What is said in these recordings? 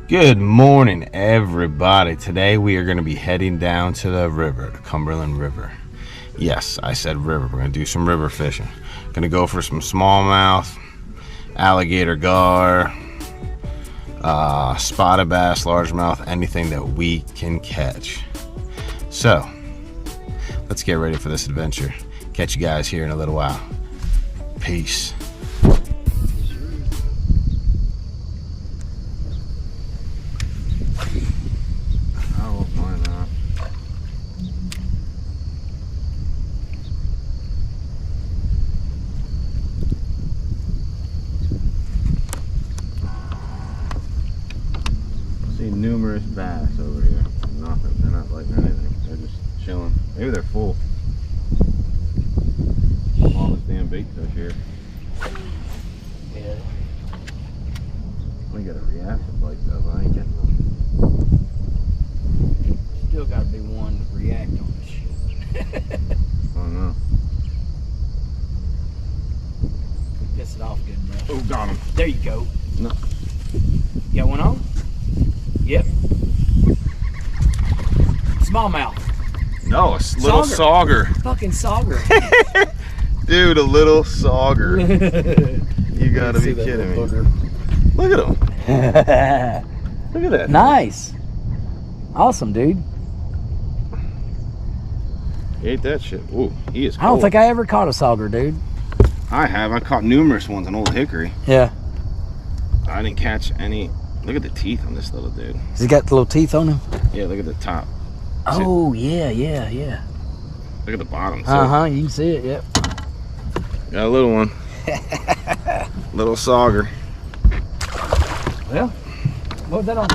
Good morning, everybody. Today we are going to be heading down to the river, the Cumberland River. Yes, I said river. We're going to do some river fishing. Going to go for some smallmouth, alligator gar, spotted bass, largemouth, anything that we can catch. So, let's get ready for this adventure. Catch you guys here in a little while. Peace. Numerous bass over here. Nothing. They're not biting anything. They're just chilling. Maybe they're full. All this damn bait fish here. Yeah. We got a reactive bite though, but I ain't getting them. Still gotta be one to react on this shit. I don't know. Piss it off good enough. Oh, got him. There you go. No. You got one on? Yep. Smallmouth. No, a little Sauger. Fucking Sauger. Dude, a little Sauger. You gotta be kidding me. Look at him. Look at that. Nice. Awesome, dude. He ate that shit. Ooh, he is cold. I don't think I ever caught a Sauger, dude. I have. I caught numerous ones on Old Hickory. Yeah. I didn't catch any. Look at the teeth on this little dude. Has he got the little teeth on him? Yeah, look at the top. Oh, yeah. Look at the bottom. Too. Uh-huh, you can see it, yep. Got a little one. Little Sauger. Well, what was that on?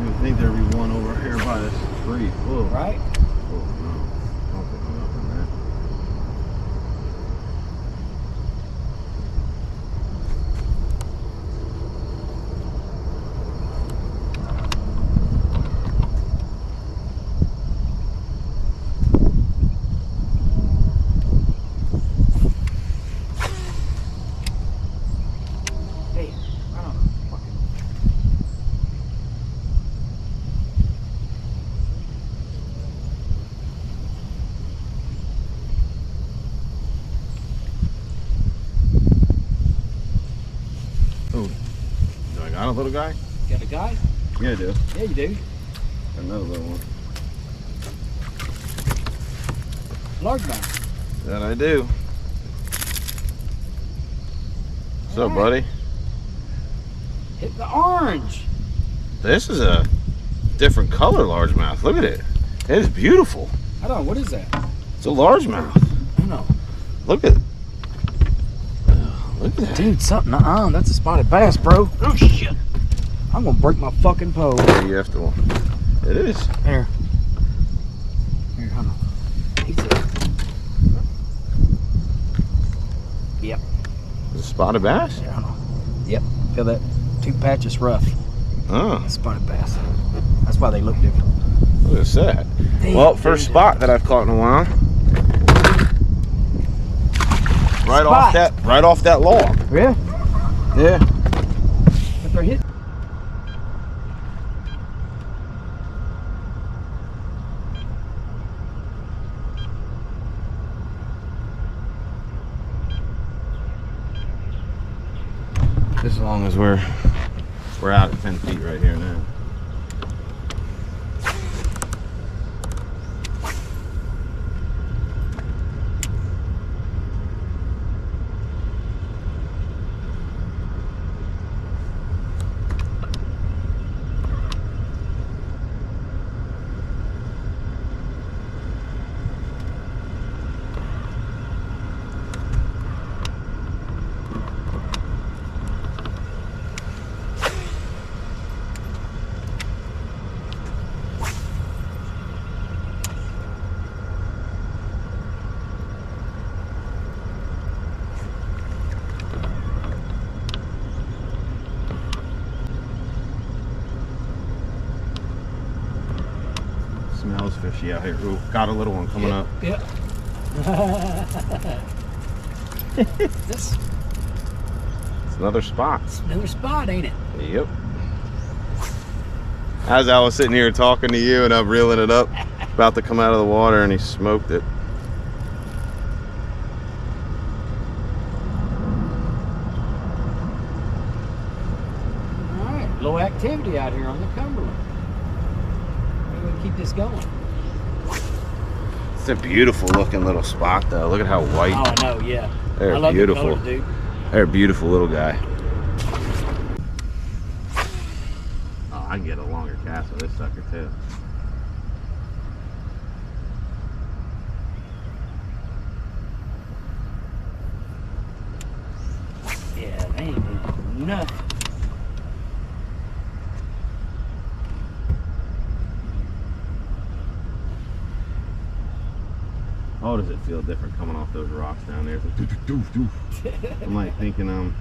I think there'd be one over here by this tree. Whoa. Right? Oh, no. I don't think I'm up in that. Hey, I don't know. Fucking. Oh, do I got a little guy? Got a guy? Yeah, I do. Yeah, you do. Another little one. Largemouth. That I do. What's up, buddy? Hit the orange. This is a different color largemouth. Look at it. It is beautiful. I don't know, what is that? It's a largemouth. I don't know. Look at Look at that. Dude, something, that's a spotted bass, bro. Oh, shit. I'm gonna break my fucking pole. Yeah, you have to. It is. Here, hold on. He's a... Yep. Is it spotted bass? Here, hold on. Yep. Feel that? Two patches rough. Oh, Spotted bass. That's why they look different. look at that. Damn, Well, first spot that I've caught in a while. Right off that log. Yeah? Yeah. If they're hit. As long as we're out at 10 feet right here now. smells fishy out here. Ooh, got a little one coming up. Yep. This It's another spot. is another spot, ain't it? Yep. As I was sitting here talking to you and I'm reeling it up, about to come out of the water, and he smoked it. All right, low activity out here on the Cumberland. Maybe we can keep this going. It's a beautiful looking little spot though. Look at how white. Oh, I know, yeah. They're I love beautiful. the colors, dude. They're a beautiful little guy. Oh, I can get a longer cast with this sucker too. Yeah, they ain't doing nothing. Oh, does it feel different coming off those rocks down there? It's like, doof, doof, doof. I'm like thinking I'm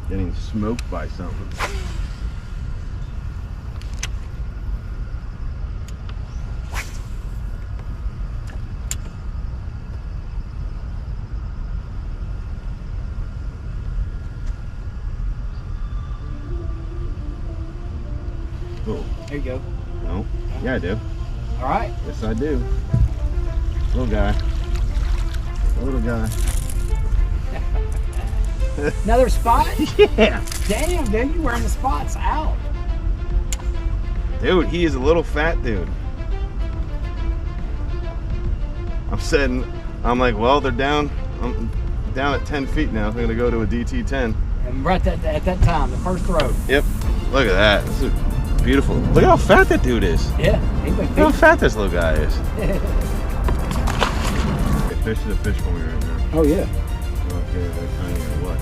getting smoked by something. Oh, There you go. no. Yeah, I do. All right. Yes, I do. Little guy. Little guy. Another spot? Yeah. Damn, dude, you wearing the spots out. Dude, he is a little fat dude. I'm like, well, they're down. I'm down at 10 feet now. I'm gonna go to a DT10. And right at that time, the first throw. Yep. Look at that. This is beautiful. Look at how fat that dude is. Yeah, he been Look how feeding. fat this little guy is. Fish is a fish for me right now. Oh, yeah. Okay, they're tiny or what?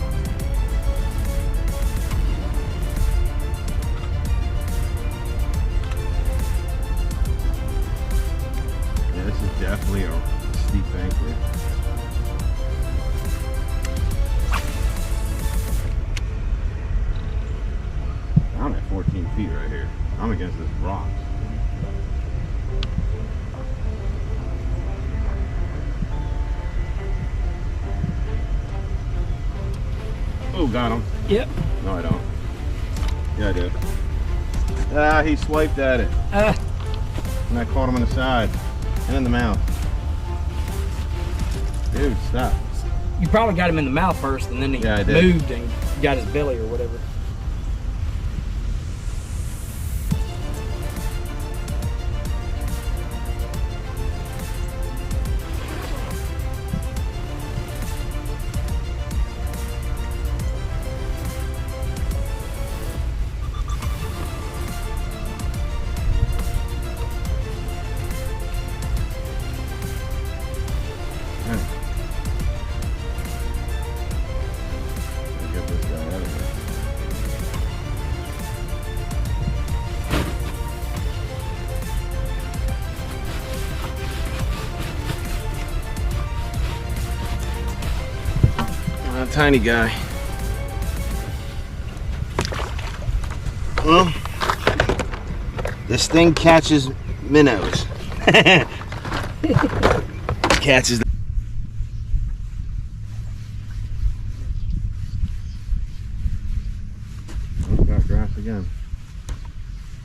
Yeah, this is definitely a steep bank here. I'm at 14 feet right here. I'm against this rock. Oh, got him. Yep. No, I don't. Yeah, I do. Ah, he swiped at it. And I caught him in the side and in the mouth. Dude, stop. You probably got him in the mouth first, and then he Yeah, I did. moved and got his belly or whatever. Get this guy out of here. Tiny guy. Well, this thing catches minnows. Catches. Oh, got grass again.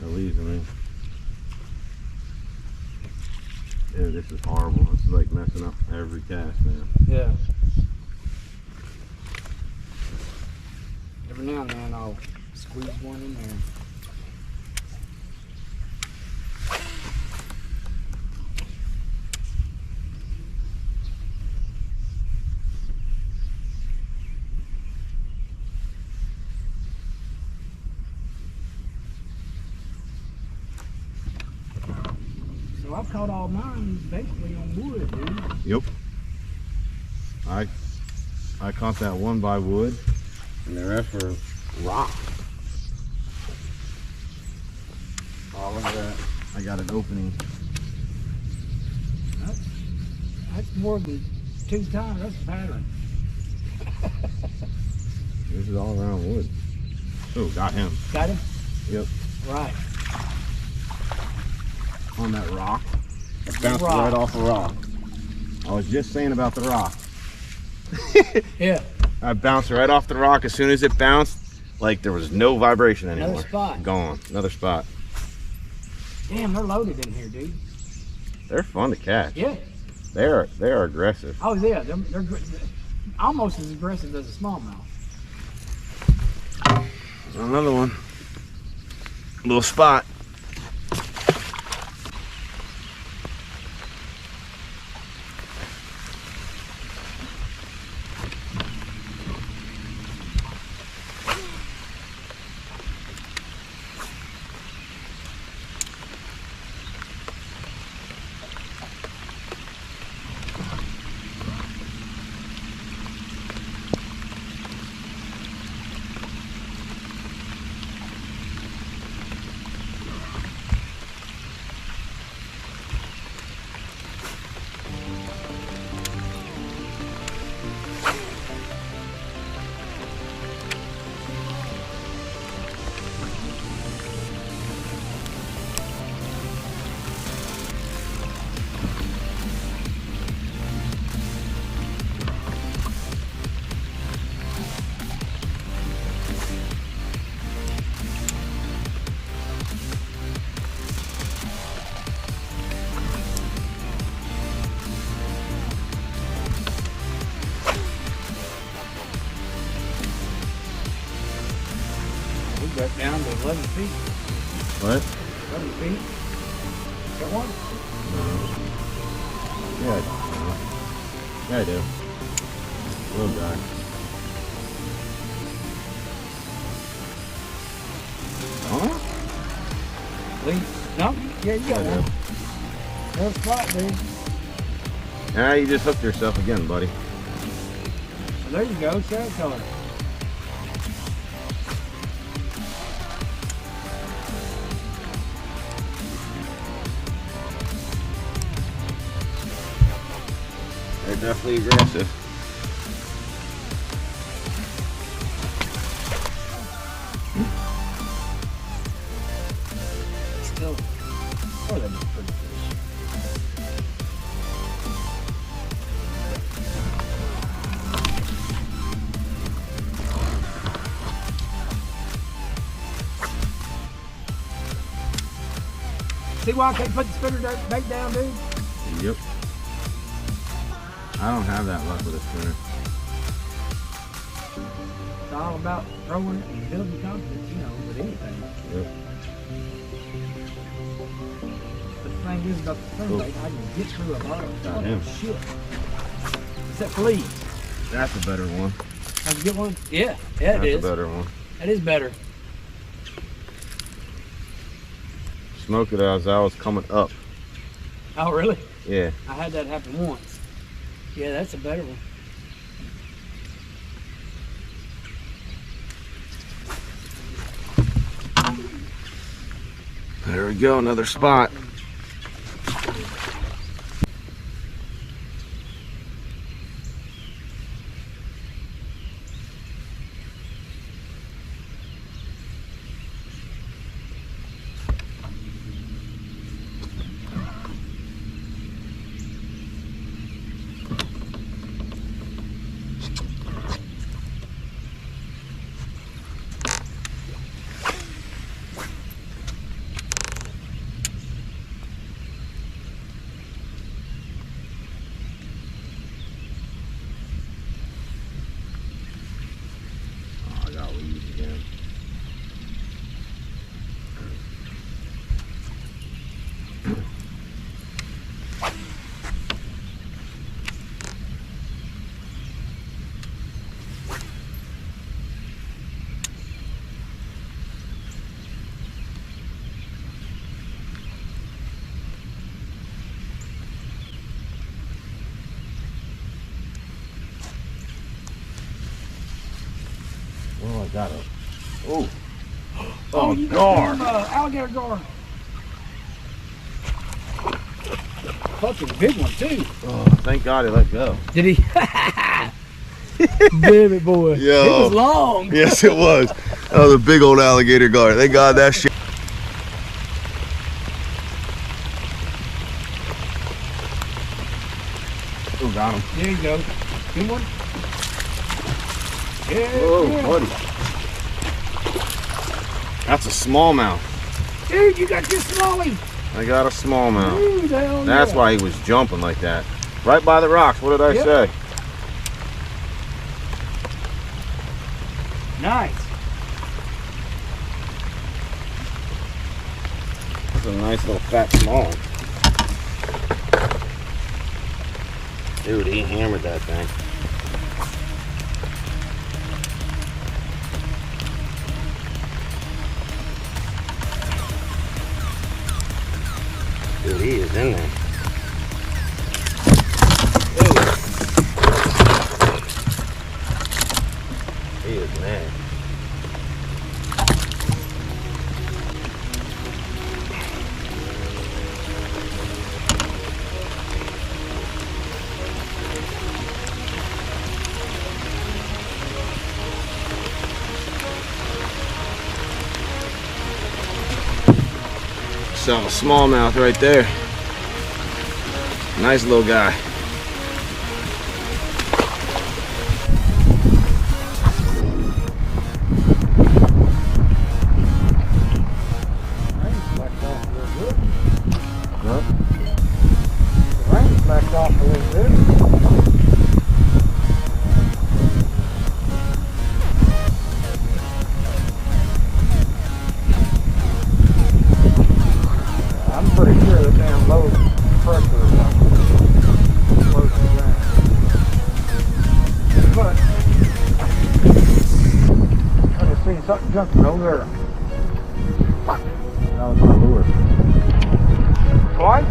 The leaves, I mean. Dude, this is horrible. This is like messing up every cast, man. Yeah. Every now and then I'll squeeze one in there. So I've caught all mine basically on wood, dude. Yep. I caught that one by wood, and the rest were rock. Oh, look at that. I got an opening. That's more than 2 times. That's a pattern. This is all around wood. Oh, got him. Got him? Yep. Right. On that rock. It bounced right off a rock. I was just saying about the rock. Yeah. I bounced right off the rock. As soon as it bounced, like there was no vibration anymore. Another spot. Gone. Another spot. Damn, they're loaded in here, dude. They're fun to catch. Yeah. They are aggressive. Oh yeah, they're almost as aggressive as a smallmouth. Another one. Little spot. We got down to 11 feet. What? 11 feet. Got one? Yeah. Yeah, I do. Little guy. Huh? Please. No? Yeah, you got I one. do. Good spot, dude. Ah, you just hooked yourself again, buddy. Well, there you go. Shadow color. They're definitely aggressive. Still. Oh, that was pretty fish. See why I can't put the spinner bait down, dude? Yep. I don't have that luck with a spinner. It's all about throwing it and building confidence, you know, with anything. Yep. But the thing is about the spinner bait, I can get through a lot of Goddamn. shit. Except for leaves. That's a better one. I can get one? Yeah, yeah, That's it a is. better one. That is better. Smoked it as I was coming up. Oh, really? Yeah. I had that happen once. Yeah, that's a better one. There we go, another spot. Oh, I got leaves again. Oh, I got it. Oh. Oh, you gar. got some, alligator gar. Fucking big one, too. Oh, thank God he let go. Did he? Damn it, boy. Yo. It was long. Yes, it was. That was a big old alligator gar. Thank God that shit. Oh, got him. There you go. Good one. Yeah. Whoa, buddy. That's a smallmouth. Dude, you got this smallie. I got a smallmouth. Ooh, hell That's yeah. why he was jumping like that. Right by the rocks. What did I say? Nice. That's a nice little fat small. Dude, he hammered that thing. Dude, he is in there. He is mad. Saw a smallmouth right there. Nice little guy. Backed off a little bit. I'm pretty sure the damn low pressure is not close to that. But I just seen something jumping over there. That was my lure. What?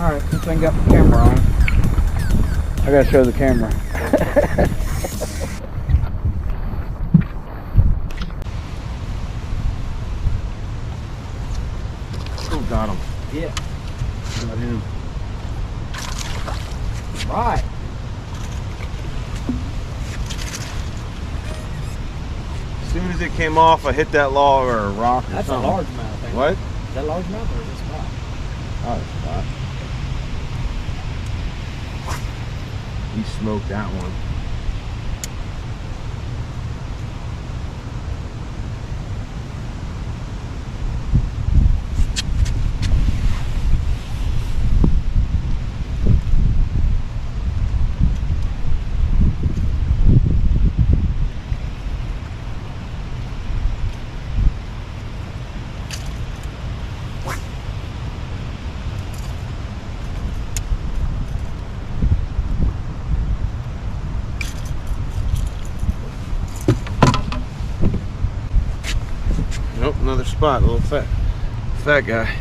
Alright, since I got the camera on, I gotta show the camera. Oh, got him. Yeah. Got him. Right. As soon as it came off, I hit that log or a rock or That's something. a largemouth thing. What? Is that largemouth or is it spot? Oh, it's spot. He smoked that one. Nope, another spot, a little fat guy.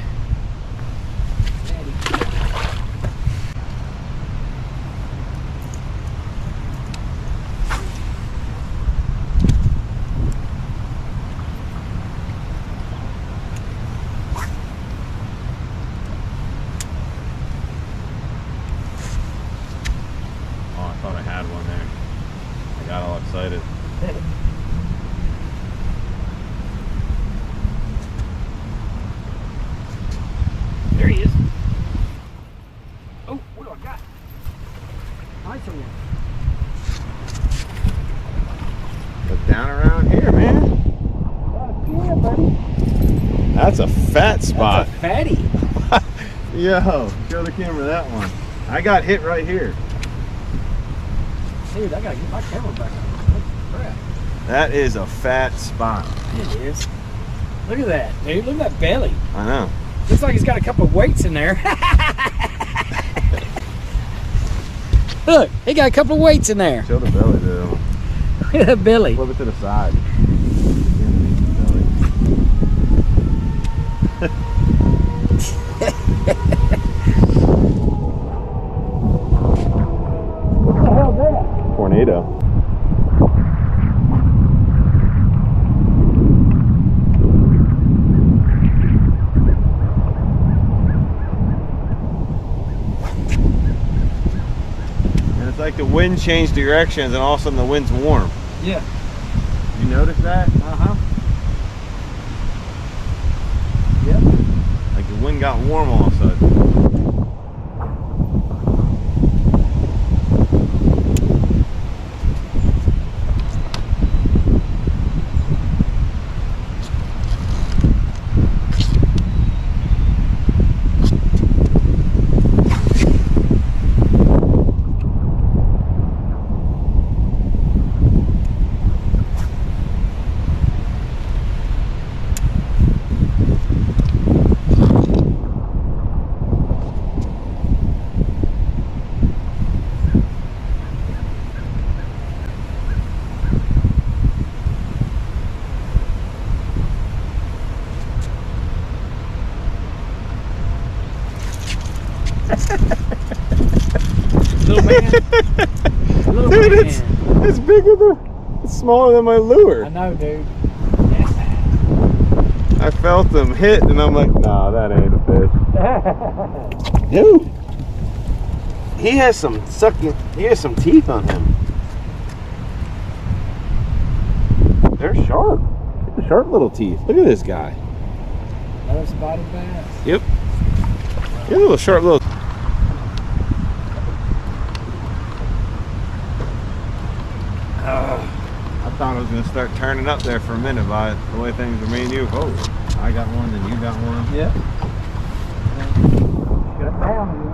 Oh, I thought I had one there. I got all excited. There he is. Oh, what do I got? Nice one. Look down around here, man. Yeah, buddy. That's a fat spot. That's a fatty. Yo, show the camera that one. I got hit right here. Dude, I gotta get my camera back on. Holy crap. That is a fat spot. It is. Look at that, dude. Look at that belly. I know. Looks like he's got a couple of weights in there. Look, he got a couple of weights in there. Show the belly there. Look at that belly. Flip it to the side. What the hell's that? Tornado. And it's like the wind changed directions and all of a sudden the wind's warm. Yeah. You notice that? Uh-huh. Yep. Like the wind got warm all of a sudden. Little man. Little Dude, man. it's bigger than, it's smaller than my lure. I know, dude. I felt them hit and I'm like, nah, that ain't a fish. Dude, he has some teeth on him. They're sharp. They're sharp little teeth. Look at this guy. Another spotted bass. Yep. You're a little sharp little. I thought I was going to start turning up there for a minute by the way things are me and you. Oh, I got one, then you got one. Yep. Shut down.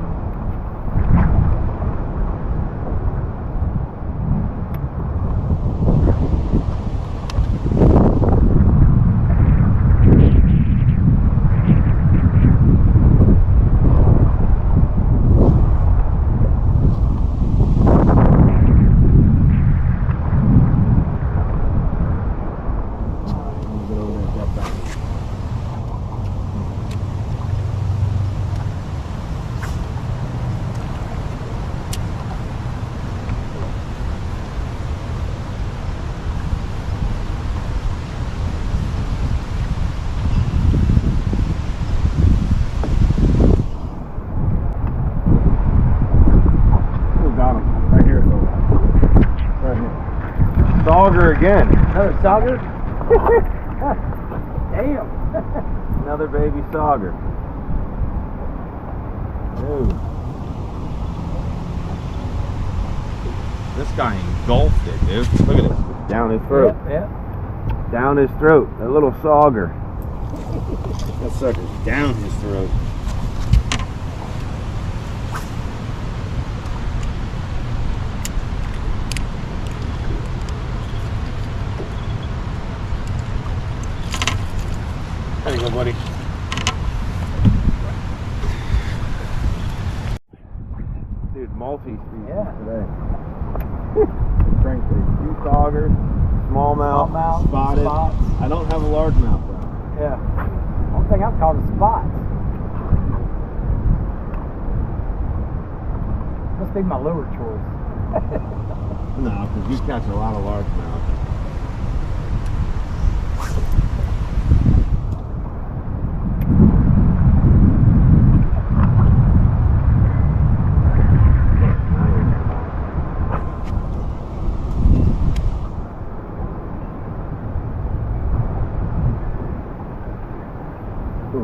Sauger again. Another Sauger? Damn. Another baby Sauger. Dude. This guy engulfed it, dude. Look at this. Down his throat. Yep. Down his throat. That little Sauger. That sucker's down his throat. There you go, buddy. Dude, multi-species today. Crankbait. 2 Saugers, smallmouth, spotted. Spots. I don't have a largemouth though. Yeah. One thing I've caught is spots. Must be my lure choice. No, because you catch a lot of largemouth.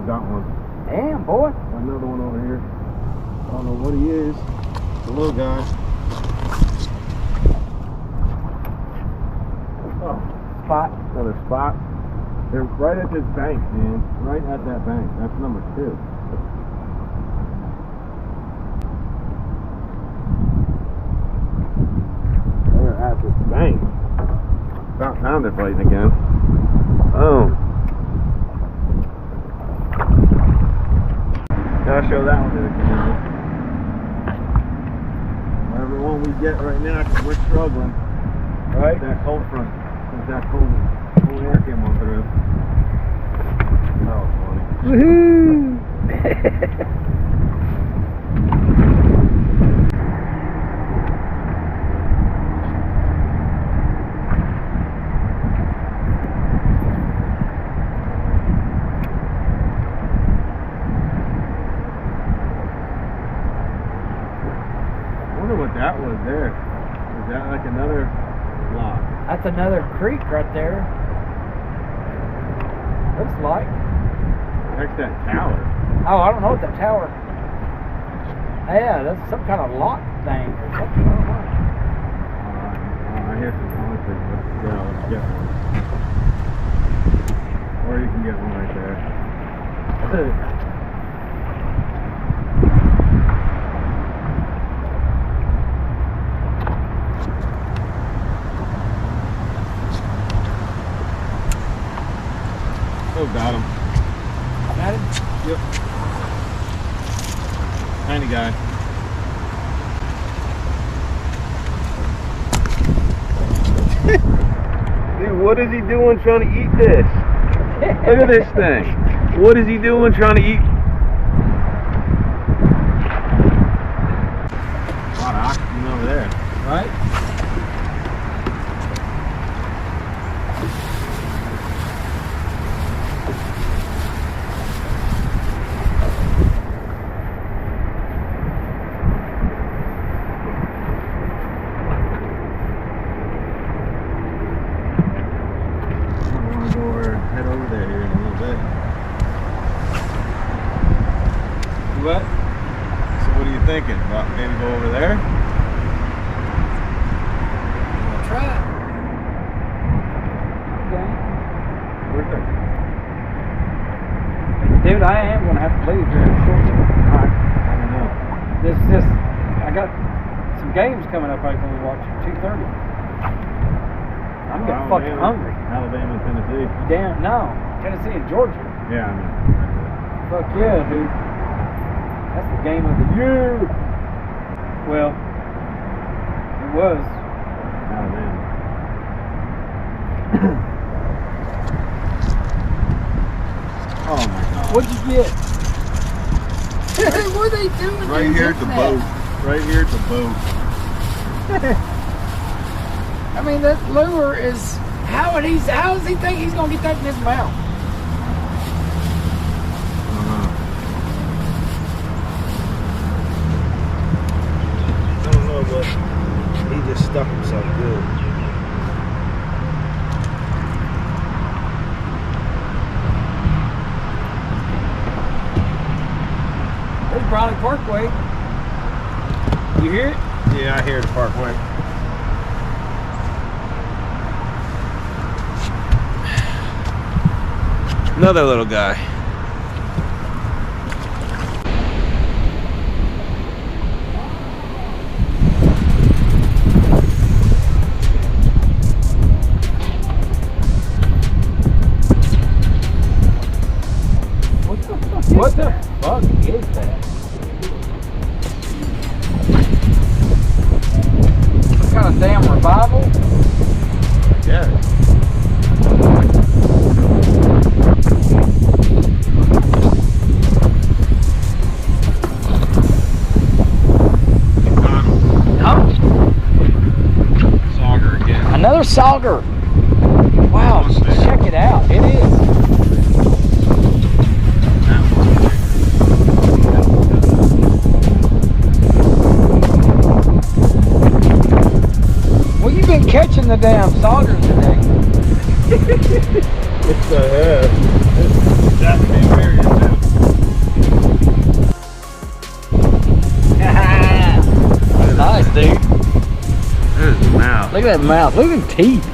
Got one. Damn, boy. Another one over here. I don't know what he is. It's a little guy. Oh, Spot. another spot. They're right at this bank, man. Right at that bank. That's number 2. They're at this bank. About time they're fighting again. Oh. Gotta show that one to the camera. Whatever one we get right now because we're struggling. Right. That cold front, since that cold air came on through. That was funny. Woohoo! I wonder what that was there. Is that like another lock? That's another creek right there. Looks like. Next that tower. Oh, I don't know what that tower. Yeah, that's some kind of lock thing or something. I don't know. I hear some concrete, but yeah, let's get one. Or you can get one right there. Oh, got him. Got it? Yep. Tiny guy. Dude, what is he doing trying to eat this? Look at this thing. What is he doing trying to eat? A lot of oxygen over there. Right? Head over there here in a little bit. What? So what are you thinking? About maybe go over there? I'll try it. Okay. Where's that? Dude, I am going to have to leave here shortly. I don't know. I got some games coming up I can watch at 2:30. I'm getting fucking hungry. Alabama, Tennessee. Damn, no. Tennessee and Georgia. Yeah, I mean. Fuck yeah, dude. That's the game of the year. Well, it was. Alabama. Oh my god. What'd you get? What are they doing? Right here at the boat. Right here at the boat. I mean, that lure is. How does he think he's gonna get that in his mouth? I don't know, but he just stuck himself good. There's Briley Parkway. You hear it? Yeah, I hear the parkway. Another little guy. What the fuck is that? Some kind of damn revival? Yeah. Sauger again. Another Sauger. Wow, check it out. It is. Well, you've been catching the damn Saugers today. It's the head. That's the barrier too. Nice, dude. Look at his mouth. Look at that mouth. Look at them teeth.